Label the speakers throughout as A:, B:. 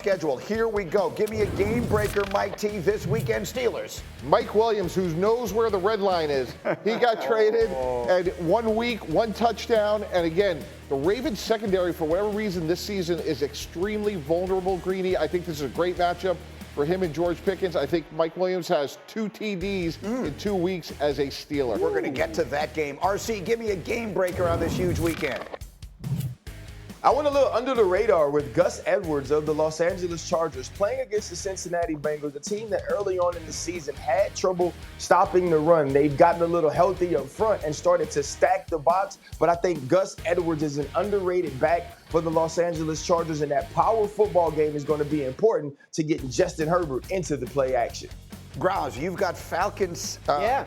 A: Schedule. Here we go. Give me a game breaker, Mike T. This weekend, Steelers.
B: Mike Williams, who knows where the red line is. He got traded, and 1 week, 1 touchdown. And again, the Ravens secondary, for whatever reason, this season is extremely vulnerable, Greeny. I think this is a great matchup for him and George Pickens. I think Mike Williams has 2 TDs in 2 weeks as a Steeler.
A: We're going to get to that game. RC, give me a game breaker on this huge weekend.
C: I went a little under the radar with Gus Edwards of the Los Angeles Chargers playing against the Cincinnati Bengals, a team that early on in the season had trouble stopping the run. They've gotten a little healthy up front and started to stack the box, but I think Gus Edwards is an underrated back for the Los Angeles Chargers, and that power football game is going to be important to get Justin Herbert into the play action.
A: Graz, you've got Falcons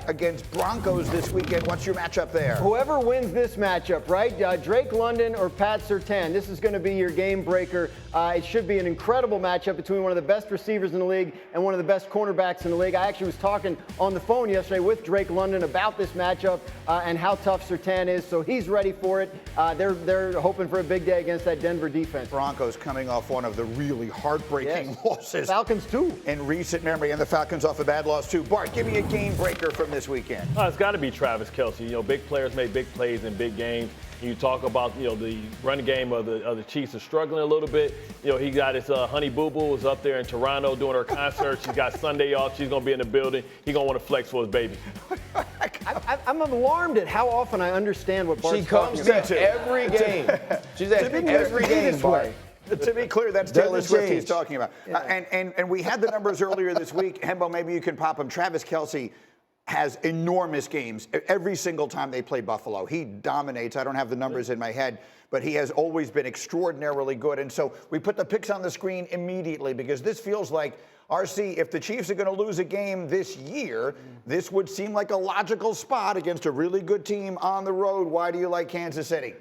A: against Broncos this weekend. What's your matchup there?
D: Whoever wins this matchup, right? Drake London or Pat Surtain. This is going to be your game breaker. It should be an incredible matchup between one of the best receivers in the league and one of the best cornerbacks in the league. I actually was talking on the phone yesterday with Drake London about this matchup and how tough Surtain is, so he's ready for it. They're hoping for a big day against that Denver defense.
A: Broncos coming off one of the really heartbreaking losses.
D: Falcons too.
A: In recent memory, and the Falcons off a bad loss too. Bart, give me a game breaker from this weekend.
E: It's got to be Travis Kelce. You know, big players make big plays in big games. You talk about, you know, the run game of the Chiefs is struggling a little bit. You know, he got his Honey Boo Boo is up there in Toronto doing her concert. She's got Sunday off. She's going to be in the building. He's going to want to flex for his baby.
D: I'm alarmed at how often I understand what Bart's
C: She comes to every game. She's at every game, Bart.
A: To be clear, that's Taylor Swift he's talking about. And we had the numbers earlier this week. Hembo, maybe you can pop them. Travis Kelce has enormous games every single time they play Buffalo. He dominates. I don't have the numbers in my head, but he has always been extraordinarily good. And so we put the picks on the screen immediately because this feels like, RC, if the Chiefs are going to lose a game this year, this would seem like a logical spot against a really good team on the road. Why do you like Kansas City?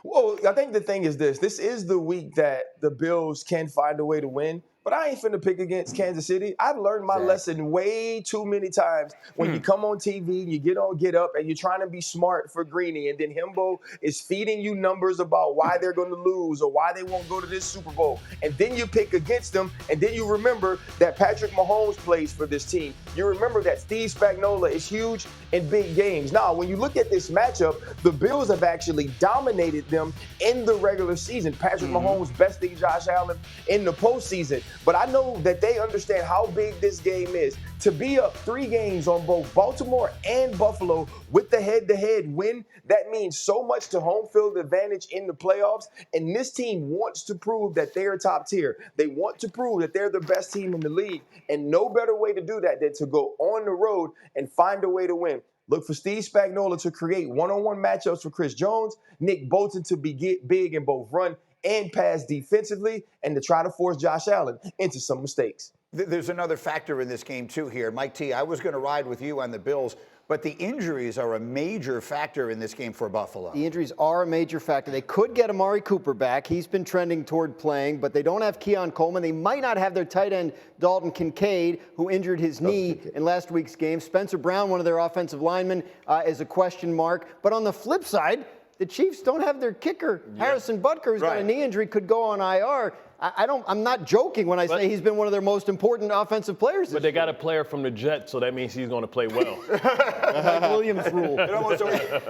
C: Well, I think the thing is this. This is the week that the Bills can find a way to win. But I ain't finna pick against Kansas City. I've learned my lesson way too many times. When you come on TV and you get up and you're trying to be smart for Greeny, and then Hembo is feeding you numbers about why they're going to lose or why they won't go to this Super Bowl. And then you pick against them, and then you remember that Patrick Mahomes plays for this team. You remember that Steve Spagnuolo is huge in big games. Now, when you look at this matchup, the Bills have actually dominated them in the regular season. Patrick Mahomes besting Josh Allen in the postseason. But I know that they understand how big this game is. To be up 3 games on both Baltimore and Buffalo with the head-to-head win, that means so much to home field advantage in the playoffs. And this team wants to prove that they're top tier. They want to prove that they're the best team in the league. And no better way to do that than to go on the road and find a way to win. Look for Steve Spagnuolo to create one-on-one matchups for Chris Jones, Nick Bolton to be big in both run and pass defensively, and to try to force Josh Allen into some mistakes.
A: There's another factor in this game, too, here. Mike T., I was going to ride with you on the Bills, but the injuries are a major factor in this game for Buffalo.
D: The injuries are a major factor. They could get Amari Cooper back. He's been trending toward playing, but they don't have Keon Coleman. They might not have their tight end, Dalton Kincaid, who injured his knee in last week's game. Spencer Brown, one of their offensive linemen, is a question mark. But on the flip side, the Chiefs don't have their kicker, Harrison Butker, who's got a knee injury, could go on IR. I'm not joking when I say he's been one of their most important offensive players.
E: But they got a player from the Jets, so that means he's going to play well.
D: Mike Williams rule.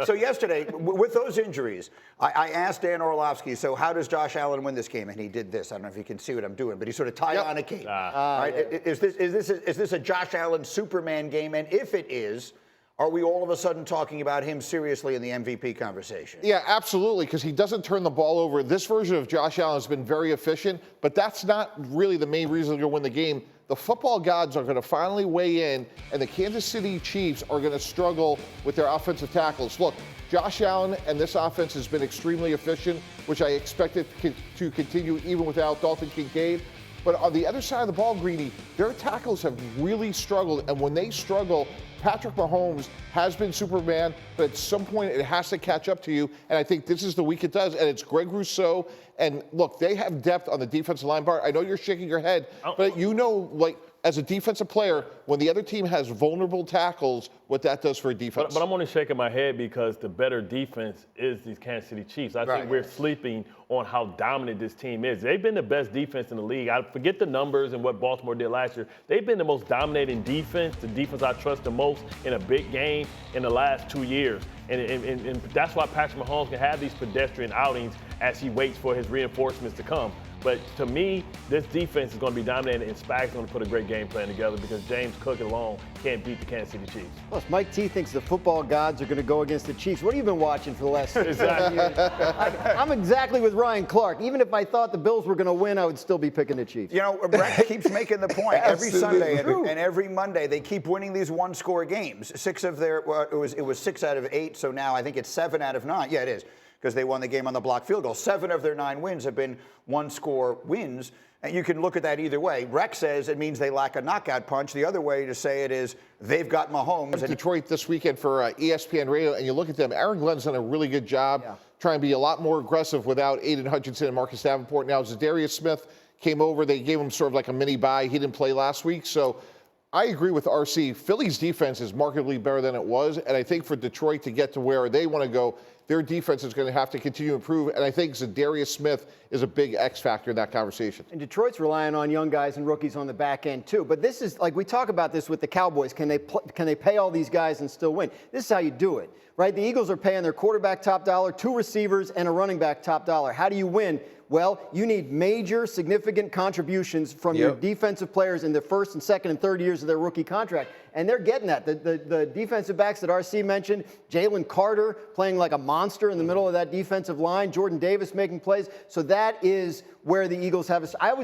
A: So yesterday, with those injuries, I asked Dan Orlovsky, so how does Josh Allen win this game? And he did this. I don't know if you can see what I'm doing, but he sort of tied on a cape. Right? Is this a Josh Allen Superman game? And if it is, are we all of a sudden talking about him seriously in the MVP conversation?
B: Yeah, absolutely, because he doesn't turn the ball over. This version of Josh Allen has been very efficient, but that's not really the main reason they're going to win the game. The football gods are going to finally weigh in, and the Kansas City Chiefs are going to struggle with their offensive tackles. Look, Josh Allen and this offense has been extremely efficient, which I expect it to continue even without Dalton Kincaid. But on the other side of the ball, Greeny, their tackles have really struggled, and when they struggle, Patrick Mahomes has been Superman, but at some point it has to catch up to you, and I think this is the week it does, and it's Greg Rousseau, and look, they have depth on the defensive line, Bart. I know you're shaking your head, but you know, like, as a defensive player, when the other team has vulnerable tackles, what that does for a defense.
E: But I'm only shaking my head because the better defense is these Kansas City Chiefs. I think we're sleeping on how dominant this team is. They've been the best defense in the league. I forget the numbers and what Baltimore did last year. They've been the most dominating defense, the defense I trust the most in a big game in the last 2 years. And that's why Patrick Mahomes can have these pedestrian outings as he waits for his reinforcements to come. But to me, this defense is going to be dominated, and Spag's going to put a great game plan together because James Cook alone can't beat the Kansas City Chiefs.
D: Plus, Mike T thinks the football gods are going to go against the Chiefs. What have you been watching for the last 6 years? I'm exactly with Ryan Clark. Even if I thought the Bills were going to win, I would still be picking the Chiefs.
A: You know, Brett keeps making the point. Every Sunday and every Monday, they keep winning these one-score games. It was 6 out of 8, so now I think it's 7 out of 9. Yeah, it is, because they won the game on the blocked field goal. 7 of their 9 wins have been one-score wins. And you can look at that either way. Rex says it means they lack a knockout punch. The other way to say it is they've got Mahomes.
B: Detroit this weekend for ESPN Radio, and you look at them. Aaron Glenn's done a really good job trying to be a lot more aggressive without Aiden Hutchinson and Marcus Davenport. Now, Zadarius Smith came over. They gave him sort of like a mini bye. He didn't play last week. So I agree with RC. Philly's defense is markedly better than it was. And I think for Detroit to get to where they want to go, their defense is going to have to continue to improve. And I think Zadarius Smith is a big X factor in that conversation.
D: And Detroit's relying on young guys and rookies on the back end, too. But this is, like we talk about this with the Cowboys. Can they pay all these guys and still win? This is how you do it, right? The Eagles are paying their quarterback top dollar, 2 receivers, and a running back top dollar. How do you win? Well, you need major, significant contributions from your defensive players in the first and second and third years of their rookie contract. And they're getting that. The defensive backs that RC mentioned, Jalen Carter playing like a monster in the middle of that defensive line, Jordan Davis making plays. So that is where the Eagles have us. I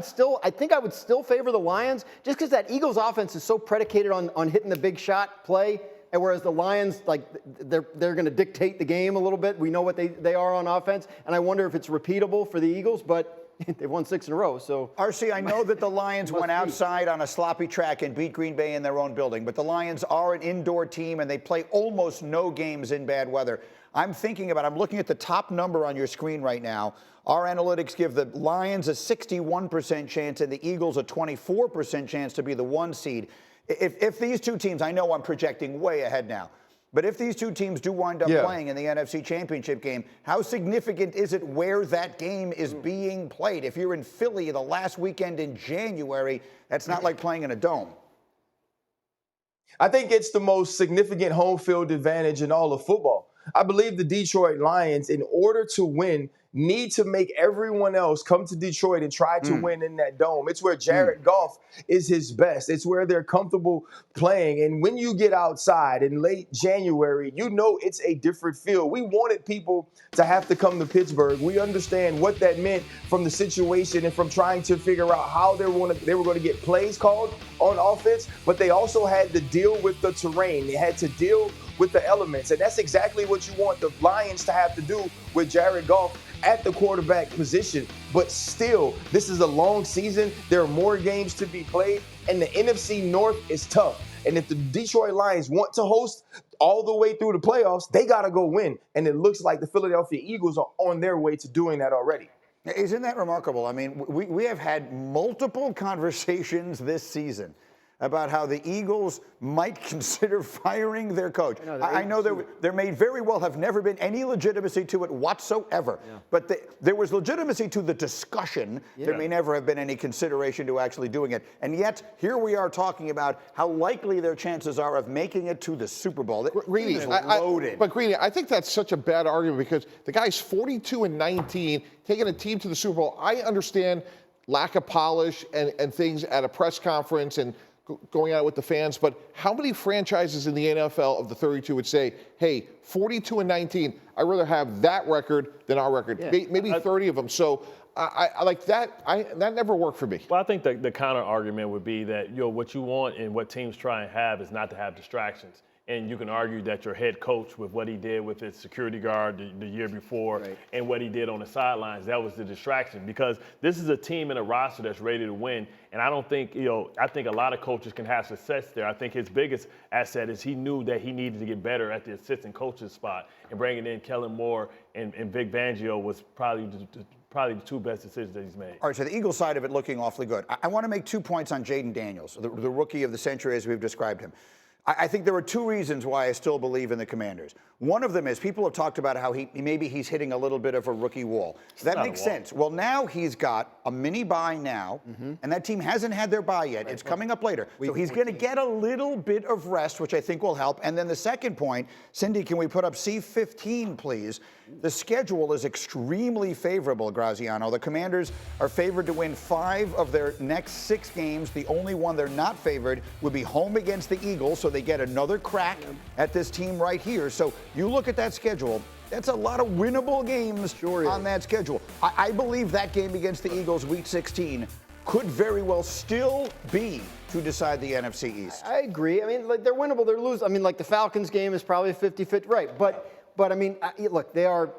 D: think I would still favor the Lions just because that Eagles offense is so predicated on hitting the big shot play. And whereas the Lions, like, they're going to dictate the game a little bit. We know what they are on offense. And I wonder if it's repeatable for the Eagles, but they've won 6 in a row. So
A: RC, I know that the Lions went outside on a sloppy track and beat Green Bay in their own building, but the Lions are an indoor team and they play almost no games in bad weather. I'm looking at the top number on your screen right now. Our analytics give the Lions a 61% chance and the Eagles a 24% chance to be the 1 seed. If these two teams, I know I'm projecting way ahead now, but if these two teams do wind up playing in the NFC Championship game, how significant is it where that game is being played? If you're in Philly the last weekend in January, that's not like playing in a dome.
C: I think it's the most significant home field advantage in all of football. I believe the Detroit Lions, in order to win, need to make everyone else come to Detroit and try to win in that dome. It's where Jared Goff is his best. It's where they're comfortable playing. And when you get outside in late January, you know it's a different feel. We wanted people to have to come to Pittsburgh. We understand what that meant from the situation and from trying to figure out how they were going to get plays called on offense, but they also had to deal with the terrain. They had to deal with the elements. And that's exactly what you want the Lions to have to do with Jared Goff at the quarterback position. But still, this is a long season. There are more games to be played, and the NFC North is tough. And if the Detroit Lions want to host all the way through the playoffs, they got to go win. And it looks like the Philadelphia Eagles are on their way to doing that already.
A: Isn't that remarkable? I mean, we have had multiple conversations this season about how the Eagles might consider firing their coach. I know there may very well have never been any legitimacy to it whatsoever, but there was legitimacy to the discussion. There may never have been any consideration to actually doing it. And yet, here we are talking about how likely their chances are of making it to the Super Bowl.
B: Greeny,
A: loaded.
B: But Greeny, I think that's such a bad argument because the guy's 42-19, taking a team to the Super Bowl. I understand lack of polish and things at a press conference and going out with the fans, but how many franchises in the NFL of the 32 would say, hey, 42-19, I'd rather have that record than our record? Maybe 30 of them. So I like that. That never worked for me.
E: Well, I think the counter argument would be that what you want and what teams try and have is not to have distractions. And you can argue that your head coach, with what he did with his security guard the year before and what he did on the sidelines, that was the distraction. Because this is a team and a roster that's ready to win. And I don't think, I think a lot of coaches can have success there. I think his biggest asset is he knew that he needed to get better at the assistant coach's spot. And bringing in Kellen Moore and Vic Fangio was probably probably the two best decisions that he's made.
A: All right, so the Eagles side of it looking awfully good. I want to make 2 points on Jayden Daniels, the rookie of the century as we've described him. I think there are 2 reasons why I still believe in the Commanders. One of them is people have talked about how maybe he's hitting a little bit of a rookie wall. So that makes sense. Well, now he's got a mini bye now, and that team hasn't had their bye yet. It's coming up later. So he's going to get a little bit of rest, which I think will help. And then the second point, Cindy, can we put up C15, please? The schedule is extremely favorable, Graziano. The Commanders are favored to win 5 of their next 6 games. The only one they're not favored would be home against the Eagles, so they get another crack at this team right here. So you look at that schedule, that's a lot of winnable games on that schedule. I believe that game against the Eagles, Week 16, could very well still be to decide the NFC East.
D: I agree. I mean, like, they're winnable, they're losing. I mean, like the Falcons game is probably a 50-50, right? But I mean, look, they are.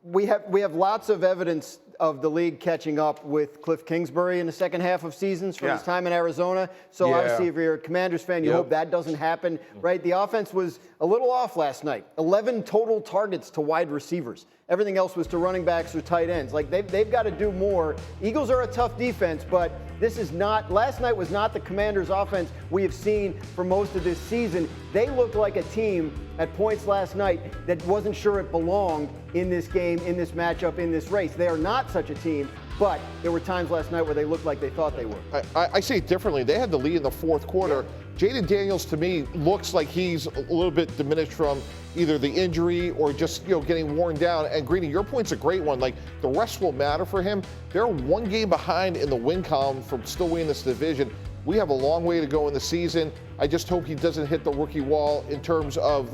D: We have lots of evidence of the league catching up with Cliff Kingsbury in the second half of seasons from his time in Arizona. So obviously, if you're a Commanders fan, you hope that doesn't happen, right? The offense was a little off last night. 11 total targets to wide receivers. Everything else was to running backs or tight ends. Like they've got to do more. Eagles are a tough defense, but this is not. Last night was not the Commanders' offense we have seen for most of this season. They looked like a team at points last night that wasn't sure it belonged in this game, in this matchup, in this race. They are not such a team, but there were times last night where they looked like they thought they were.
B: I say it differently. They had the lead in the fourth quarter. Jayden Daniels, to me, looks like he's a little bit diminished from either the injury or just getting worn down. And Greeny, your point's a great one. Like, the rest will matter for him. They're 1 game behind in the win column from still winning this division. We have a long way to go in the season. I just hope he doesn't hit the rookie wall in terms of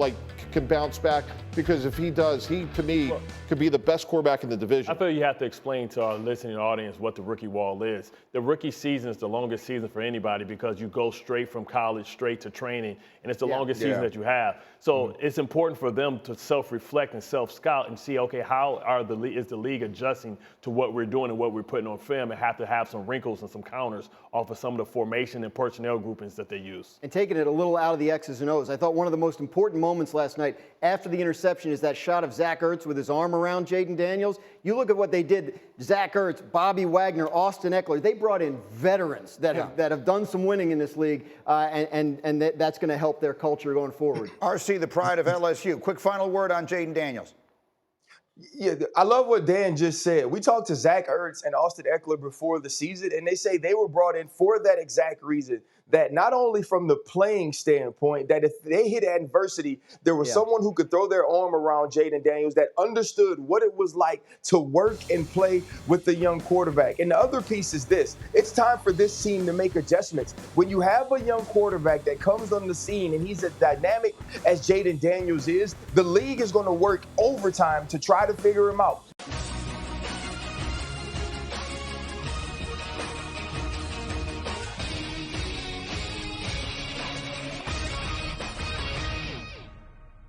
B: can bounce back, because if he does, he, to me, could be the best quarterback in the division.
E: I feel you have to explain to our listening audience what the rookie wall is. The rookie season is the longest season for anybody because you go straight from college straight to training, and it's the longest season that you have. So it's important for them to self-reflect and self-scout and see, okay, how is the league adjusting to what we're doing and what we're putting on film, and have to have some wrinkles and some counters off of some of the formation and personnel groupings that they use.
D: And taking it a little out of the X's and O's, I thought one of the most important moments last night after the interception is that shot of Zach Ertz with his arm around Jayden Daniels. You look at what they did, Zach Ertz, Bobby Wagner, Austin Eckler, they brought in veterans that have done some winning in this league, and that's going to help their culture going forward.
A: RC, the pride of LSU. Quick final word on Jayden Daniels.
C: Yeah, I love what Dan just said. We talked to Zach Ertz and Austin Eckler before the season, and they say they were brought in for that exact reason. That not only from the playing standpoint, that if they hit adversity, there was someone who could throw their arm around Jayden Daniels that understood what it was like to work and play with the young quarterback. And the other piece is this. It's time for this team to make adjustments. When you have a young quarterback that comes on the scene and he's as dynamic as Jayden Daniels is, the league is going to work overtime to try to figure him out.